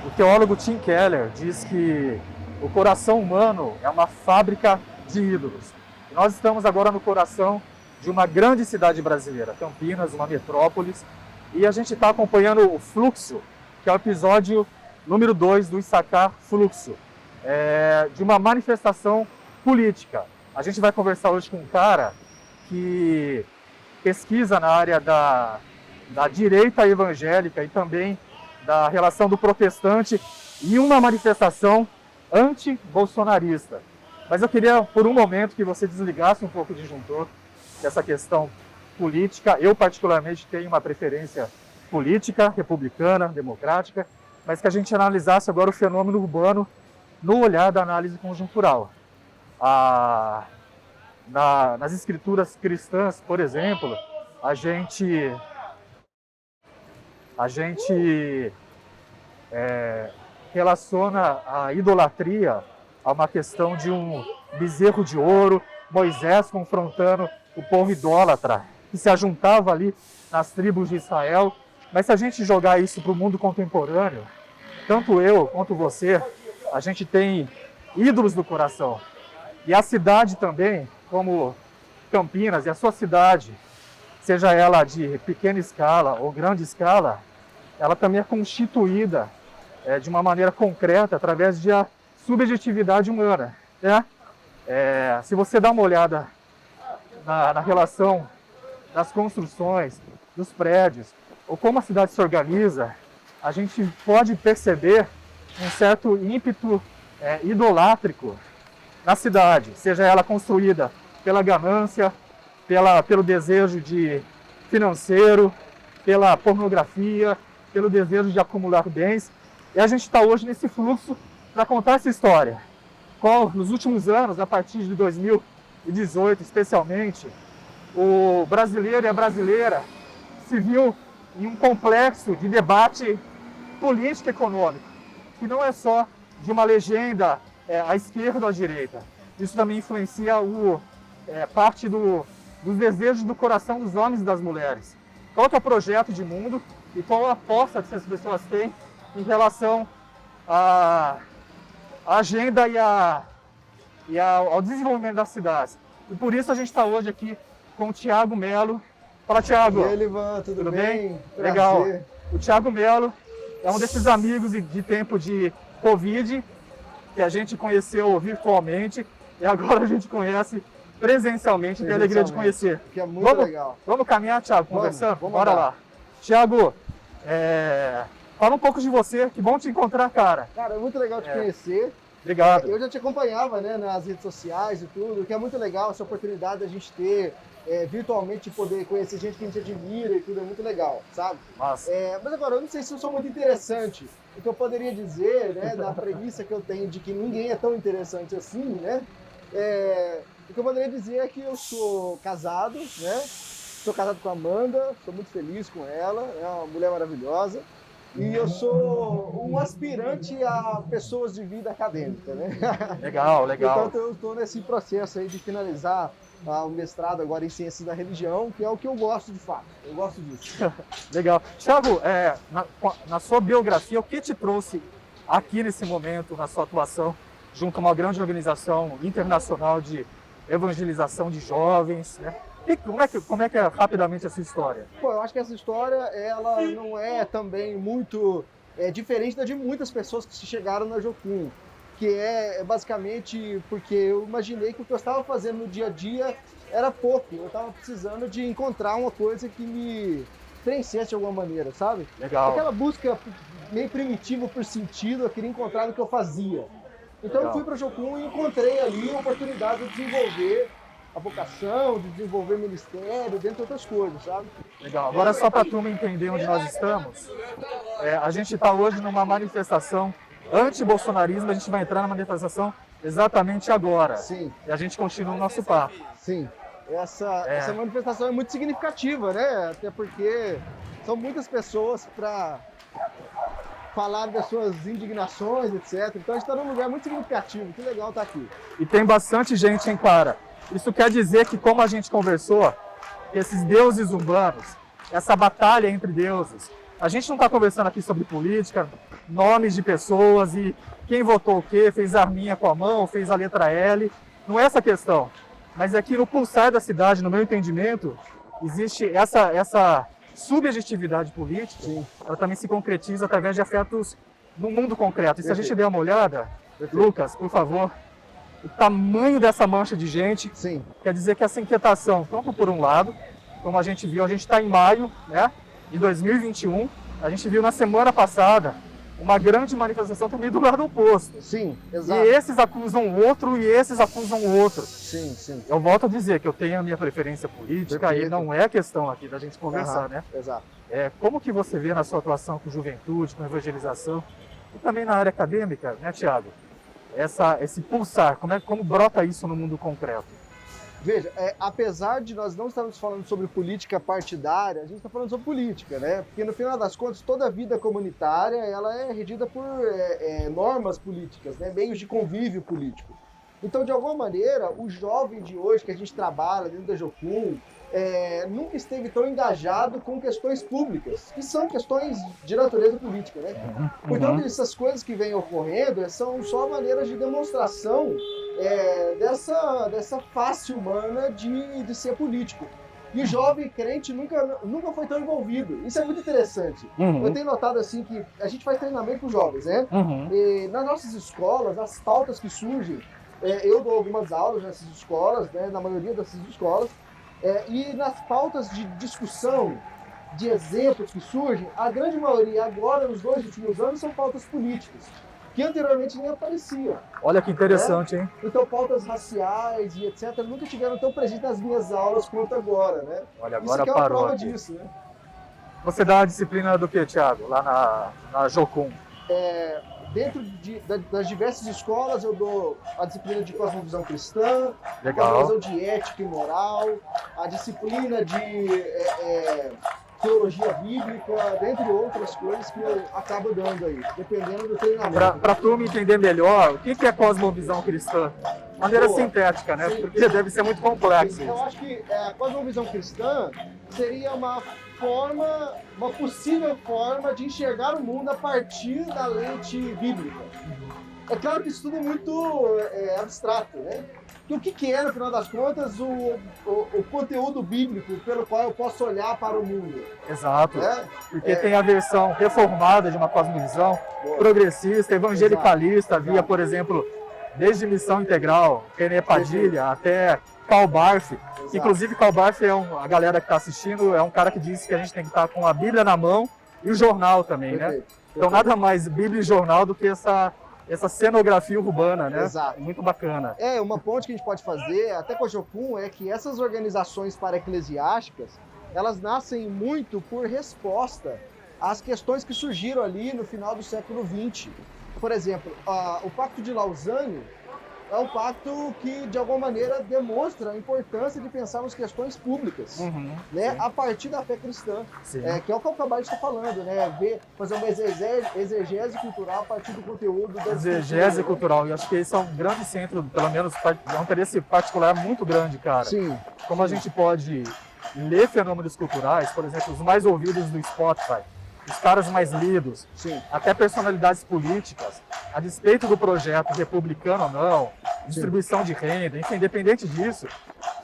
O teólogo Tim Keller diz que o coração humano é uma fábrica de ídolos. E nós estamos agora no coração de uma grande cidade brasileira, Campinas, uma metrópolis, e a gente está acompanhando o Fluxo, que é o episódio número 2 do Issachar Fluxo, de uma manifestação política. A gente vai conversar hoje com um cara que pesquisa na área da direita evangélica e também da relação do protestante e uma manifestação anti-bolsonarista. Mas eu queria, por um momento, que você desligasse um pouco o disjuntor dessa questão política. Eu, particularmente, tenho uma preferência política, republicana, democrática, mas que a gente analisasse agora o fenômeno urbano no olhar da análise conjuntural. Nas escrituras cristãs, por exemplo, a gente relaciona a idolatria a uma questão de um bezerro de ouro, Moisés confrontando o povo idólatra, que se ajuntava ali nas tribos de Israel. Mas se a gente jogar isso para o mundo contemporâneo, tanto eu quanto você, a gente tem ídolos do coração. E a cidade também, como Campinas, e a sua cidade, seja ela de pequena escala ou grande escala, ela também é constituída de uma maneira concreta através da subjetividade humana. Né? Se você dá uma olhada na relação das construções, dos prédios, ou como a cidade se organiza, a gente pode perceber um certo ímpeto idolátrico na cidade, seja ela construída pela ganância, pelo desejo financeiro, pela pornografia, pelo desejo de acumular bens. E a gente está hoje nesse fluxo para contar essa história. Nos últimos anos, a partir de 2018 especialmente, o brasileiro e a brasileira se viu em um complexo de debate político e econômico, que não é só de uma legenda à esquerda ou à direita. Isso também influencia parte dos desejos do coração dos homens e das mulheres. Qual é o projeto de mundo e qual a aposta que as pessoas têm em relação à agenda e ao desenvolvimento das cidades. E por isso a gente está hoje aqui com o Thiago Melo. Fala, Thiago. E aí, Livan, tudo bem? Legal. O Thiago Melo é um desses amigos de tempo de Covid, que a gente conheceu virtualmente e agora a gente conhece presencialmente, tenho a alegria de conhecer. Que é muito legal. Vamos caminhar, Thiago, conversando? Vamos Bora lá. Thiago, fala um pouco de você, que bom te encontrar, cara. Cara, é muito legal te conhecer. Obrigado. Eu já te acompanhava, né, nas redes sociais e tudo, que é muito legal essa oportunidade da gente ter virtualmente poder conhecer gente que a gente admira e tudo, é muito legal, sabe? Mas agora, eu não sei se eu sou muito interessante. O que eu poderia dizer, né, da premissa que eu tenho de que ninguém é tão interessante assim, né? O que eu poderia dizer é que eu sou casado, né? Sou casado com a Amanda, sou muito feliz com ela, é uma mulher maravilhosa. E eu sou um aspirante a pessoas de vida acadêmica, né? Legal. Então eu estou nesse processo aí de finalizar o mestrado agora em Ciências da Religião, que é o que eu gosto de fato. Eu gosto disso. Legal. Thiago, na sua biografia, o que te trouxe aqui nesse momento, na sua atuação, junto a uma grande organização internacional de evangelização de jovens, né? E como é que é rapidamente essa história? Pô, eu acho que essa história, ela não é também muito diferente da de muitas pessoas que chegaram na Jocum, que é basicamente porque eu imaginei que o que eu estava fazendo no dia a dia era pouco, eu estava precisando de encontrar uma coisa que me preenchesse de alguma maneira, sabe? Legal. Aquela busca meio primitiva por sentido, eu queria encontrar no que eu fazia. Então eu fui para a Jocum e encontrei ali a oportunidade de desenvolver a vocação, de desenvolver ministério, dentre outras coisas, sabe? Legal. Agora, só para a turma entender onde nós estamos, a gente está hoje numa manifestação anti-bolsonarismo, a gente vai entrar na manifestação exatamente agora. Sim. E a gente continua o nosso papo. Sim. Essa manifestação é muito significativa, né? Até porque são muitas pessoas para falar das suas indignações, etc. Então a gente está num lugar muito significativo. Que legal estar aqui. E tem bastante gente, hein, Clara? Isso quer dizer que, como a gente conversou, esses deuses humanos, essa batalha entre deuses, A gente não está conversando aqui sobre política, nomes de pessoas e quem votou o quê, fez a arminha com a mão, fez a letra L. Não é essa a questão. Mas aqui no pulsar da cidade, no meu entendimento, existe essa subjetividade política. Sim. Ela também se concretiza através de afetos no mundo concreto. E se a gente Perfeito. der uma olhada, Perfeito. Lucas, por favor, o tamanho dessa mancha de gente Sim. quer dizer que essa inquietação, tanto por um lado, como a gente viu, a gente está em maio, né, de 2021, a gente viu na semana passada uma grande manifestação também do lado oposto. Sim, E exato. esses acusam o outro e esses acusam o outro. Sim, sim. Eu volto a dizer que eu tenho a minha preferência política Perfeito. e não é questão aqui da gente conversar, Aham, né? Exato. Como que você vê na sua atuação com juventude, com evangelização e também na área acadêmica, né, Tiago? Esse pulsar, como brota isso no mundo concreto? Veja, apesar de nós não estarmos falando sobre política partidária, a gente está falando sobre política, né? Porque no final das contas, toda a vida comunitária ela é regida por normas políticas, né? Meios de convívio político. Então, de alguma maneira, o jovem de hoje que a gente trabalha dentro da Jocum nunca esteve tão engajado com questões públicas, que são questões de natureza política, né? Portanto, essas coisas que vêm ocorrendo são só maneiras de demonstração dessa face humana de ser político. E o jovem crente nunca foi tão envolvido. Isso é muito interessante. Eu tenho notado assim que a gente faz treinamento com jovens, né? E nas nossas escolas, as pautas que surgem, eu dou algumas aulas nessas escolas, né? Na maioria dessas escolas, e nas pautas de discussão, de exemplos que surgem, a grande maioria agora, nos 2 últimos anos, são pautas políticas, que anteriormente nem apareciam. Olha que interessante, hein? Então, pautas raciais e etc. nunca tiveram tão presentes nas minhas aulas quanto agora, né? Olha, Isso agora aqui é uma parou prova aqui. disso, né? Você dá a disciplina do que, Tiago, lá na Jocum? Dentro das diversas escolas, eu dou a disciplina de cosmovisão cristã, Legal. cosmovisão de ética e moral, a disciplina de teologia bíblica, dentre outras coisas que eu acabo dando aí, dependendo do treinamento. Para a turma entender melhor, o que é cosmovisão cristã? De maneira Boa. sintética, né? Sim. Porque deve ser muito complexo Eu isso. acho que a cosmovisão cristã seria uma possível forma de enxergar o mundo a partir da lente bíblica. É claro que isso tudo é muito abstrato, né? E o que é, no final das contas, o conteúdo bíblico pelo qual eu posso olhar para o mundo? Exato. Né? Porque tem a versão reformada de uma cosmovisão, Boa. progressista, evangelicalista, Exato. havia, por exemplo, desde Missão Integral, René Padilha, até Karl Barth. Exato. Inclusive, Karl Barth, a galera que está assistindo, é um cara que disse que a gente tem que estar com a Bíblia na mão e o jornal também, né? Perfeito. Então, nada mais Bíblia e jornal do que essa cenografia urbana, né? Exato. Muito bacana. Uma ponte que a gente pode fazer, até com a Jocum, é que essas organizações para-eclesiásticas, elas nascem muito por resposta às questões que surgiram ali no final do século XX. Por exemplo, o Pacto de Lausanne é um pacto que, de alguma maneira, demonstra a importância de pensarmos questões públicas, né, a partir da fé cristã, que é o que o Cabal está falando, né, fazer uma exegese cultural a partir do conteúdo da Exegese cultural, e acho que esse é um grande centro, pelo menos é um interesse particular muito grande, cara. Sim. Como a gente pode ler fenômenos culturais, por exemplo, os mais ouvidos do Spotify, os caras mais lidos, Sim. até personalidades políticas, a despeito do projeto republicano ou não, distribuição de renda, enfim, independente disso.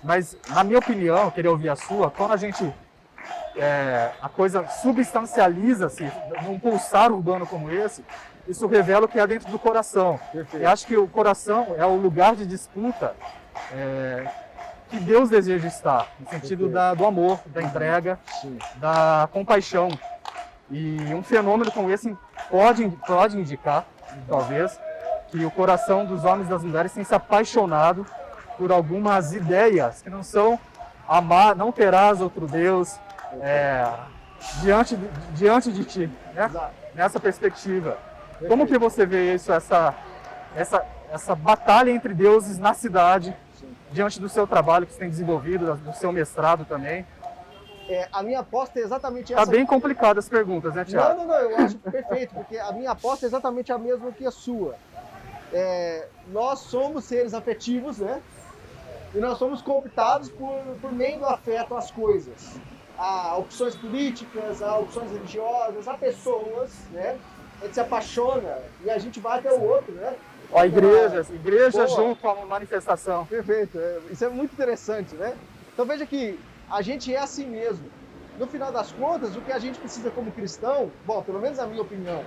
Mas, na minha opinião, queria ouvir a sua, quando a coisa substancializa-se num pulsar urbano como esse, isso revela o que é dentro do coração. Perfeito. Eu acho que o coração é o lugar de disputa que Deus deseja estar, no sentido do amor, da entrega, Sim. da compaixão. E um fenômeno como esse pode indicar, talvez, que o coração dos homens e das mulheres tem se apaixonado por algumas ideias que não são amar, não terás outro Deus diante de ti, né? Exato. Nessa perspectiva. Como que você vê isso, essa batalha entre deuses na cidade, diante do seu trabalho que você tem desenvolvido, do seu mestrado também? A minha aposta é exatamente essa. Tá bem complicado as perguntas, né, Thiago? Não, eu acho perfeito, porque a minha aposta é exatamente a mesma que a sua. Nós somos seres afetivos, né? E nós somos cooptados por meio do afeto às coisas. a opções políticas, a opções religiosas, a pessoas, né? A gente se apaixona e a gente vai até o outro, né? Ó, igreja Boa. junto a uma manifestação. Perfeito, isso é muito interessante, né? Então veja que a gente é assim mesmo. No final das contas, o que a gente precisa como cristão, bom, pelo menos a minha opinião,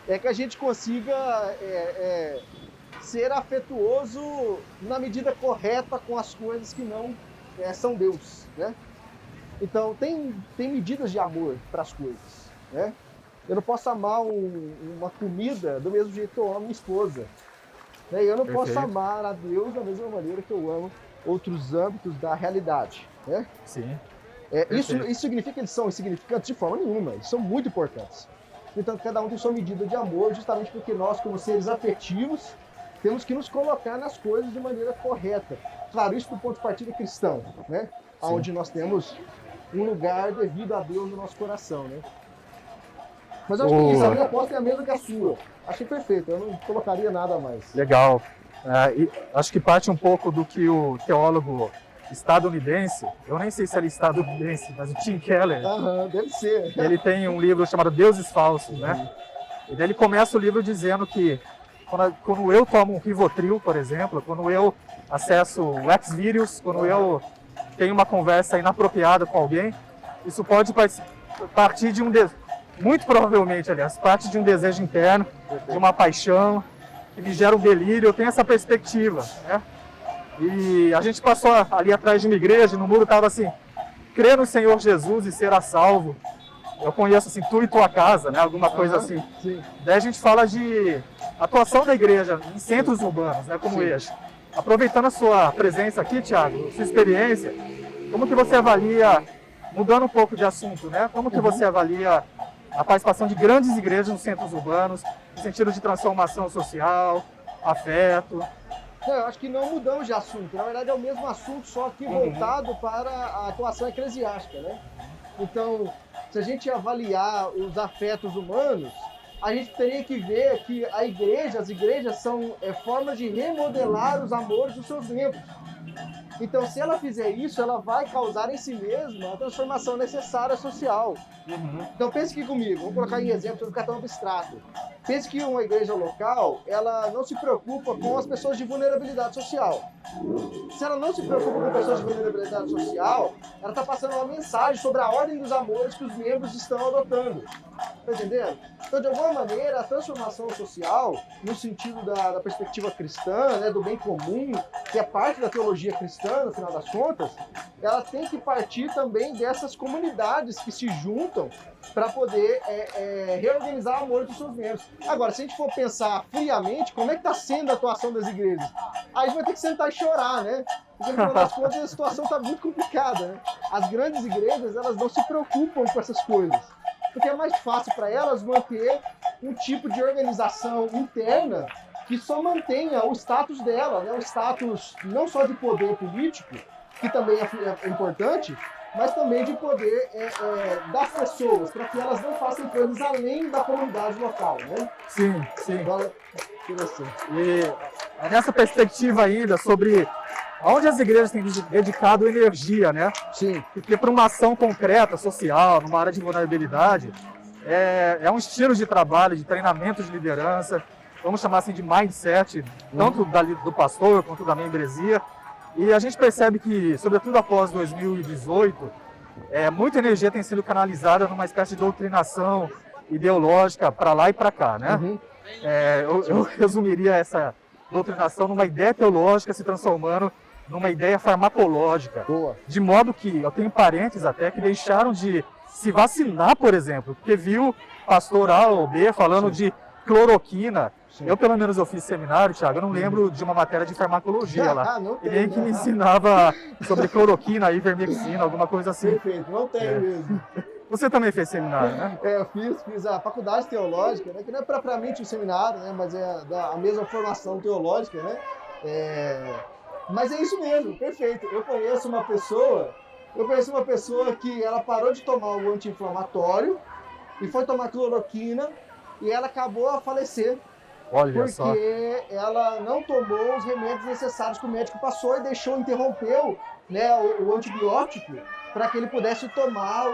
é que a gente consiga ser afetuoso na medida correta com as coisas que não são Deus, né? Então tem medidas de amor para as coisas, né? Eu não posso amar uma comida do mesmo jeito que eu amo minha esposa, né? Eu não posso amar a Deus da mesma maneira que eu amo outros âmbitos da realidade, né? Sim. Isso significa que eles são insignificantes de forma nenhuma, eles são muito importantes. Então cada um tem sua medida de amor, justamente porque nós, como seres afetivos, temos que nos colocar nas coisas de maneira correta. Claro, isso do ponto de partida cristão, né? Onde nós temos um lugar devido a Deus no nosso coração, né? Mas eu acho que isso, a minha aposta é a mesma que a sua. Achei perfeito, eu não colocaria nada a mais. Legal. E acho que parte um pouco do que o teólogo estadunidense, eu nem sei se ele é estadunidense, mas o Tim Keller, Deve ser. ele tem um livro chamado Deuses Falsos, né? E daí ele começa o livro dizendo que quando eu tomo um Rivotril, por exemplo, quando eu acesso o Xvideos, quando eu tenho uma conversa inapropriada com alguém, isso pode partir de muito provavelmente, aliás, parte de um desejo interno, de uma paixão, que me gera um delírio. Eu tenho essa perspectiva, né? E a gente passou ali atrás de uma igreja, no muro estava assim, crer no Senhor Jesus e será salvo. Eu conheço assim, tu e tua casa, né? Alguma coisa assim. Sim. Daí a gente fala de atuação da igreja em centros urbanos, né? Como este. Aproveitando a sua presença aqui, Thiago, sua experiência, como que você avalia, mudando um pouco de assunto, né? Como que você avalia a participação de grandes igrejas nos centros urbanos, no sentido de transformação social, afeto? Não, eu acho que não mudamos de assunto. Na verdade, é o mesmo assunto, só que voltado para a atuação eclesiástica, né? Então, se a gente avaliar os afetos humanos, a gente teria que ver que as igrejas são formas de remodelar os amores dos seus membros. Então, se ela fizer isso, ela vai causar em si mesma a transformação necessária social. Então, pense aqui comigo, vamos colocar em exemplo, para não ficar tão abstrato. Pense que uma igreja local, ela não se preocupa com as pessoas de vulnerabilidade social. Se ela não se preocupa com pessoas de vulnerabilidade social, ela está passando uma mensagem sobre a ordem dos amores que os membros estão adotando. Está entendendo? Então, de alguma maneira, a transformação social, no sentido da perspectiva cristã, né, do bem comum, que é parte da teologia cristã, no final das contas, ela tem que partir também dessas comunidades que se juntam para poder reorganizar o amor dos seus membros. Agora, se a gente for pensar friamente, como é que está sendo a atuação das igrejas? Aí a gente vai ter que sentar e chorar, né? Porque, no final das contas, a situação está muito complicada, né? As grandes igrejas, elas não se preocupam com essas coisas, porque é mais fácil para elas manter um tipo de organização interna que só mantenha o status dela, né? O status não só de poder político, que também é importante, mas também de poder das pessoas, para que elas não façam coisas além da comunidade local, né? Sim, sim. Agora, interessante. E nessa perspectiva ainda sobre onde as igrejas têm dedicado energia, né? Sim. Porque para uma ação concreta, social, numa área de vulnerabilidade, é um estilo de trabalho, de treinamento de liderança, vamos chamar assim de mindset, tanto do pastor quanto da membresia. E a gente percebe que, sobretudo após 2018, muita energia tem sido canalizada numa espécie de doutrinação ideológica para lá e para cá, né? Eu resumiria essa doutrinação numa ideia teológica se transformando numa ideia farmacológica. Boa. De modo que, eu tenho parentes até que deixaram de se vacinar, por exemplo, porque viu pastor A ou B falando de cloroquina. Sim. Eu, pelo menos, eu fiz seminário, Thiago, eu não lembro de uma matéria de farmacologia lá. E nem que me ensinava sobre cloroquina, ivermectina, alguma coisa assim. Perfeito, não tem mesmo. Você também fez seminário, né? Eu fiz a faculdade teológica, né, que não é propriamente um seminário, né, mas é a mesma formação teológica, né? Mas é isso mesmo, perfeito. Eu conheço uma pessoa que ela parou de tomar o anti-inflamatório e foi tomar cloroquina e ela acabou a falecer. Olha só. Porque ela não tomou os remédios necessários que o médico passou e interrompeu, né, o antibiótico para que ele pudesse tomar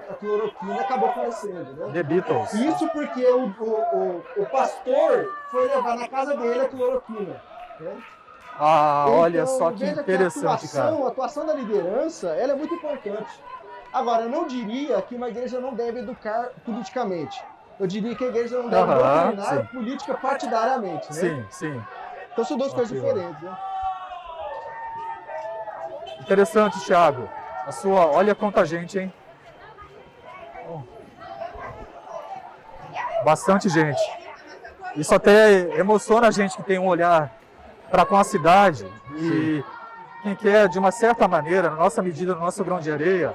a cloroquina e acabou falecendo. Né? The Beatles. Isso porque o pastor foi levar na casa dele a cloroquina. Né? Olha Então, só que veja interessante, que a atuação da liderança ela é muito importante. Agora, eu não diria que uma igreja não deve educar politicamente. Eu diria que a igreja não deve doutrinar política partidariamente. Né? Sim. Então são duas coisas diferentes. Né? Interessante, Thiago. Olha quanta gente, hein? Bastante gente. Isso até emociona a gente que tem um olhar para com a cidade e quem quer, de uma certa maneira, na nossa medida, no nosso grão de areia,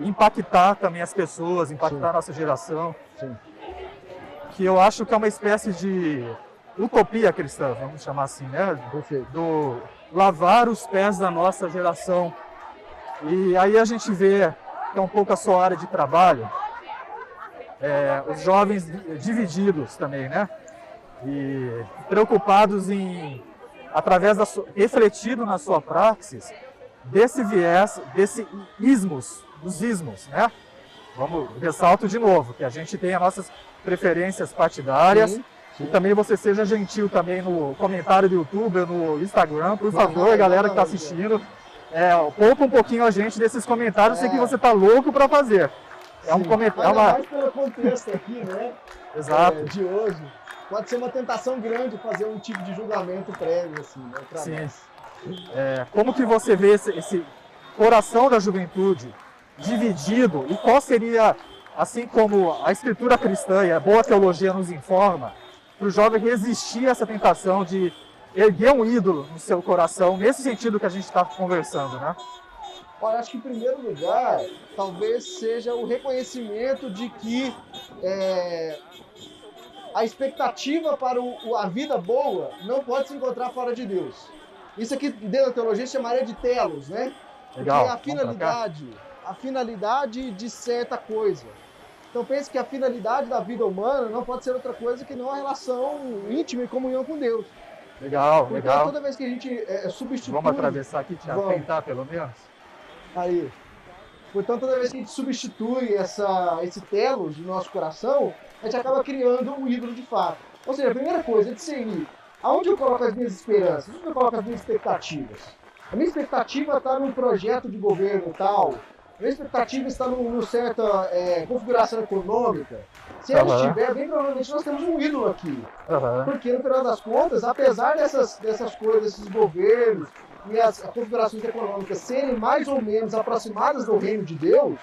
impactar também as pessoas, impactar a nossa geração. Sim. Que eu acho que é uma espécie de utopia cristã, vamos chamar assim, né? Do lavar os pés da nossa geração. E aí a gente vê que é um pouco a sua área de trabalho, os jovens divididos também, né? E preocupados em, através refletido na sua praxis, desse viés, dos ismos, né? Ressalto de novo, que a gente tem as nossas preferências partidárias. Sim. E também você seja gentil também no comentário do YouTube, no Instagram, por favor, galera que está assistindo. Poupa um pouquinho a gente desses comentários, sei que você está louco para fazer. Um comentário. Mais pelo contexto aqui, né? Exato. De hoje. Pode ser uma tentação grande fazer um tipo de julgamento prévio, assim, né? Pra nós. Como que você vê esse coração da juventude dividido e qual seria, assim como a escritura cristã e a boa teologia nos informa, para o jovem resistir a essa tentação de erguer um ídolo no seu coração, nesse sentido que a gente está conversando, né? Olha, acho que em primeiro lugar, talvez seja o reconhecimento de que a expectativa para a vida boa não pode se encontrar fora de Deus. Isso aqui dentro da teologia chamaria de telos, né? Legal. Porque é a finalidade de certa coisa. Então pense que a finalidade da vida humana não pode ser outra coisa que não a relação íntima e comunhão com Deus. Legal. Toda vez que a gente substitui... Vamos atravessar aqui, Thiago, tentar pelo menos? Aí. Portanto, toda vez que a gente substitui esse telos do nosso coração, a gente acaba criando um ídolo de fato. Ou seja, a primeira coisa é discernir aonde eu coloco as minhas esperanças, onde eu coloco as minhas expectativas. A minha expectativa está num projeto de governo tal, a minha expectativa está numa certa configuração econômica. Se ela estiver, bem provavelmente nós temos um ídolo aqui. Porque, no final das contas, apesar dessas coisas, desses governos e as configurações econômicas serem mais ou menos aproximadas do reino de Deus,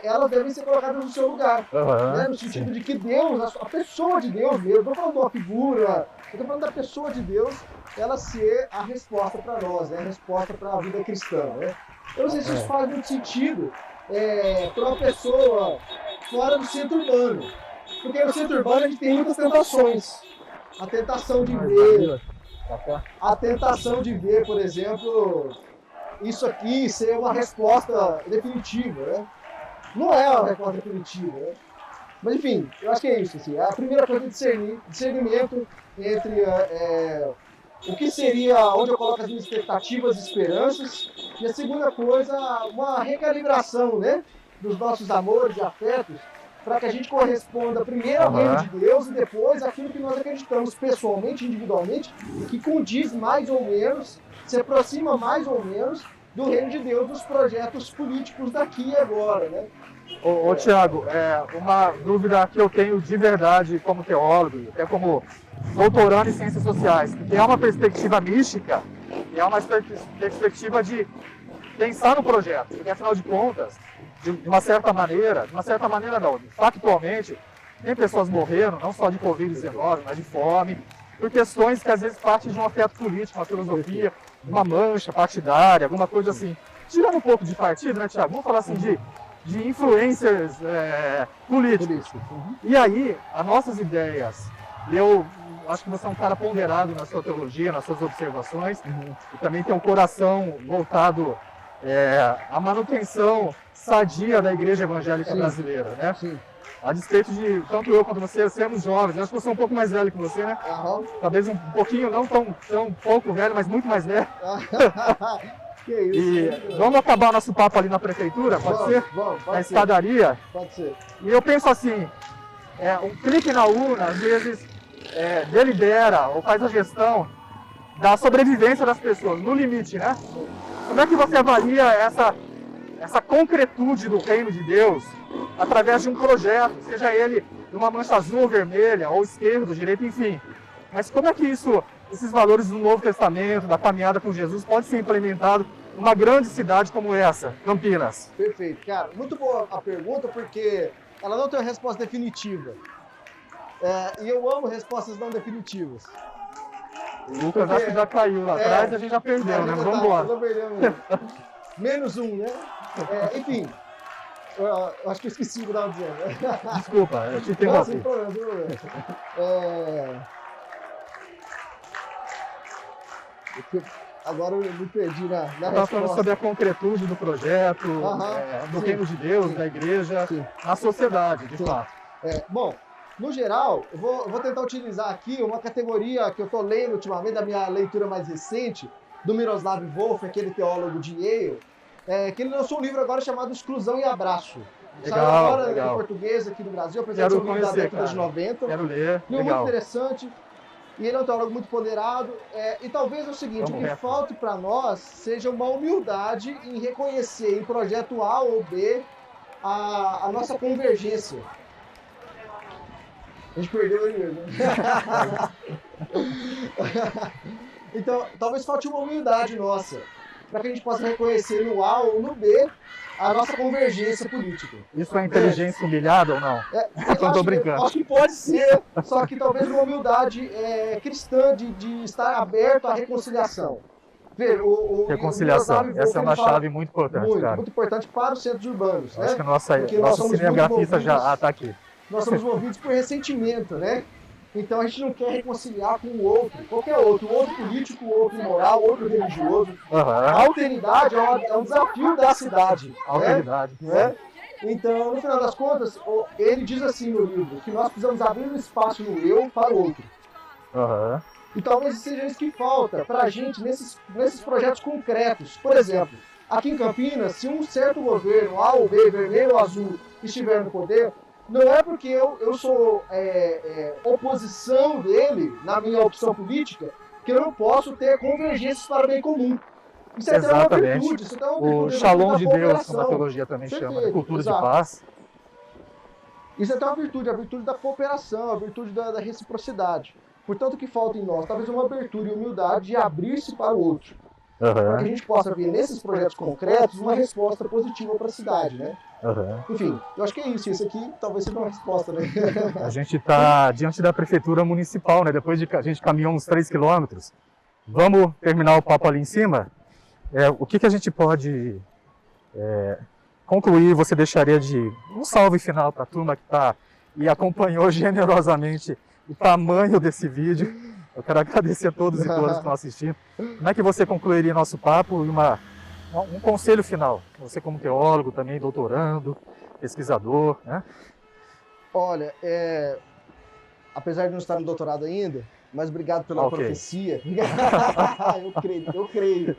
elas devem ser colocadas no seu lugar. Né? No sentido de que Deus, a pessoa de Deus mesmo, não estou falando de uma figura, eu estou falando da pessoa de Deus, ela ser a resposta para nós, né? A resposta para a vida cristã. Né? Eu não sei se isso faz muito sentido para uma pessoa fora do centro urbano. Porque no centro urbano a gente tem muitas tentações. A tentação de ver, por exemplo, isso aqui ser uma resposta definitiva, né? Não é uma resposta definitiva, né? Mas enfim, eu acho que é isso. Assim, a primeira coisa é discernimento entre o que seria, onde eu coloco as minhas expectativas e esperanças, e a segunda coisa, uma recalibração, né, dos nossos amores e afetos, para que a gente corresponda primeiro ao reino de Deus e depois aquilo que nós acreditamos pessoalmente, individualmente, que condiz mais ou menos, se aproxima mais ou menos do reino de Deus, dos projetos políticos daqui e agora, né? Tiago, uma dúvida que eu tenho de verdade como teólogo, até como doutorando em ciências sociais, porque é uma perspectiva mística e é uma perspectiva de pensar no projeto, porque afinal de contas, de uma certa maneira não, factualmente, tem pessoas morrendo, não só de Covid-19, mas de fome, por questões que às vezes partem de um afeto político, uma filosofia, uma mancha partidária, alguma coisa assim. Tirando um pouco de partido, né, Tiago? Vamos falar assim de influencers políticos. E aí, as nossas ideias, eu acho que você é um cara ponderado na sua teologia, nas suas observações, e também tem um coração voltado à manutenção sadia da igreja evangélica brasileira, né? a despeito de tanto eu quanto você sermos jovens, eu acho que eu sou um pouco mais velho que você, né? Aham. Talvez um pouquinho, não tão pouco velho, mas muito mais velho. Que isso? E Muito vamos acabar nosso papo ali na prefeitura, pode ser? Vamos, Na pode ser. escadaria. Pode ser. E eu penso assim, um clique na urna, às vezes, delibera ou faz a gestão da sobrevivência das pessoas, no limite, né? Como é que você avalia essa concretude do reino de Deus através de um projeto, seja ele de uma mancha azul ou vermelha, ou esquerdo, direito, enfim. Mas como é que esses valores do Novo Testamento, da caminhada com Jesus, podem ser implementados numa grande cidade como essa, Campinas? Perfeito, cara. Muito boa a pergunta, porque ela não tem uma resposta definitiva. E eu amo respostas não definitivas. O Lucas acho que já caiu lá atrás e a gente já perdeu, né? Vamos embora. Menos um, né? Enfim, eu acho que eu esqueci o que eu estava dizendo. Desculpa, eu te Não, interrompi. sem problema, sem problema. Agora eu me perdi na Estava falando sobre a concretude do projeto, do sim, reino de Deus, sim, da igreja, sim. na sociedade, de Sim. fato. Bom, no geral, eu vou tentar utilizar aqui uma categoria que eu estou lendo ultimamente, da minha leitura mais recente, do Miroslav Volf, aquele teólogo de Yale, que ele lançou um livro agora chamado Exclusão e Abraço. Saiu agora em português aqui no Brasil, apesar de ser um livro da década de 90. Quero ler, livro muito interessante. E ele é um teólogo muito ponderado. E talvez é o seguinte, o que falte para nós seja uma humildade em reconhecer em projeto A ou B a nossa convergência. A gente perdeu ele mesmo. Então, talvez falte uma humildade nossa, para que a gente possa reconhecer no A ou no B a nossa convergência política. Isso é inteligência humilhada ou não? Eu tô brincando. Acho que pode ser, só que talvez uma humildade cristã de estar aberto à reconciliação. Reconciliação, essa é uma chave muito importante, cara. Muito importante para os centros urbanos. Acho que nosso cinegrafista já está aqui. Nós somos movidos por ressentimento, né? Então a gente não quer reconciliar com o outro, qualquer outro, o outro político, o outro moral, o outro religioso. A alteridade é um desafio da cidade. A alteridade. Né? Então, no final das contas, ele diz assim no livro, que nós precisamos abrir um espaço no eu para o outro. E talvez seja isso que falta para a gente nesses projetos concretos. Por exemplo, aqui em Campinas, se um certo governo, A ou B, vermelho ou azul, estiver no poder, não é porque eu sou oposição dele na minha opção política que eu não posso ter convergências para o bem comum. Isso é até uma virtude. Isso é uma virtude, o Shalom de Deus, como a teologia também chama, né? Cultura de paz. Isso é até uma virtude, a virtude da cooperação, a virtude da reciprocidade. Portanto, o que falta em nós? Talvez uma abertura e humildade de abrir-se para o outro. Para que a gente possa ver nesses projetos concretos uma resposta positiva para a cidade, né? Enfim, eu acho que é isso. Isso aqui talvez seja uma resposta, né? A gente está diante da prefeitura municipal, né? Depois de que a gente caminhou uns 3 quilômetros. Vamos terminar o papo ali em cima? O que a gente pode concluir? Você deixaria de um salve final para a turma que está e acompanhou generosamente o tamanho desse vídeo. Eu quero agradecer a todos e todas que estão assistindo. Como é que você concluiria nosso papo e um conselho final? Você como teólogo, também doutorando, pesquisador, né? Olha, apesar de não estar no doutorado ainda, mas obrigado pela profecia. Eu creio.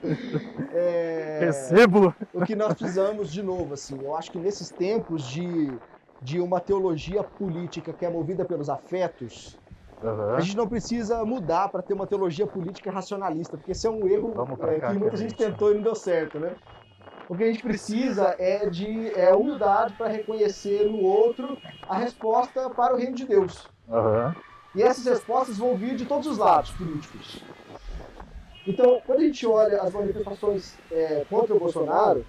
Recebo. O que nós precisamos, de novo, assim, eu acho que nesses tempos de uma teologia política que é movida pelos afetos, a gente não precisa mudar para ter uma teologia política racionalista, porque esse é um erro que muita gente tentou e não deu certo, né? O que a gente precisa é de humildade para reconhecer no outro a resposta para o reino de Deus. E essas respostas vão vir de todos os lados políticos. Então, quando a gente olha as manifestações contra o Bolsonaro,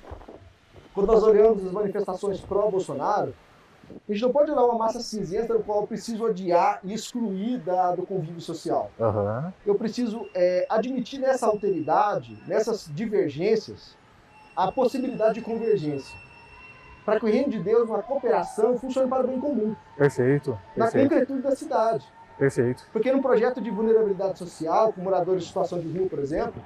quando nós olhamos as manifestações pró-Bolsonaro, a gente não pode olhar uma massa cinzenta no qual eu preciso odiar e excluir do convívio social. Eu preciso admitir nessa alteridade, nessas divergências, a possibilidade de convergência. Para que o reino de Deus, uma cooperação, funcione para o bem comum. Perfeito. Na concretude da cidade. Perfeito. Porque num projeto de vulnerabilidade social, com moradores de situação de rua, por exemplo,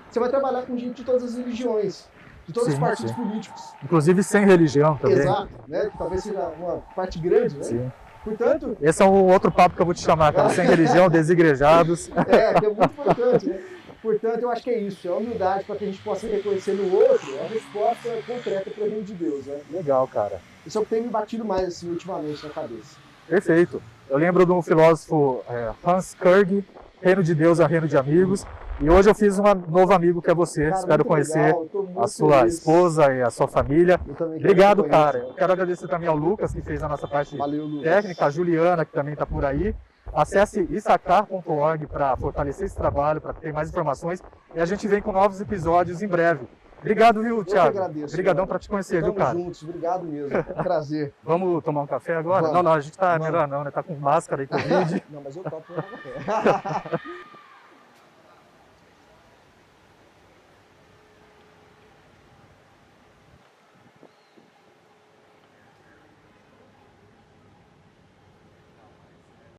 você vai trabalhar com gente de todas as religiões. de todos os Sim, partidos sim. políticos. Inclusive sem religião também. Exato, né? Que talvez seja uma parte grande, né? Sim. Portanto, Esse é um outro papo que eu vou te chamar, cara. Sem religião, desigrejados. que é muito importante, né? Portanto, eu acho que é isso, é a humildade para que a gente possa reconhecer no outro a resposta concreta para o reino de Deus, né? Legal, cara. Isso é o que tem me batido mais, assim, ultimamente na cabeça. Perfeito. Eu lembro de um filósofo, Hans Kürg, reino de Deus é reino de amigos. E hoje eu fiz um novo amigo que é você. Cara, Espero muito conhecer legal, tô muito a sua feliz. esposa e a sua família. Eu também quero Obrigado, te conhecer. cara. Eu quero agradecer também ao Lucas, que fez a nossa parte Valeu, Lucas. técnica, a Juliana, que também está por aí. Acesse isacar.org para fortalecer esse trabalho, para ter mais informações. E a gente vem com novos episódios em breve. Obrigado, viu, Eu que Thiago? agradeço. Obrigadão cara. para te conhecer, Tamo viu, cara? juntos, obrigado mesmo. Prazer. Vamos tomar um café agora? Vamos. Não, a gente tá Vamos. melhor não, né? Tá com máscara e Covid. Não, mas eu topo tomar café.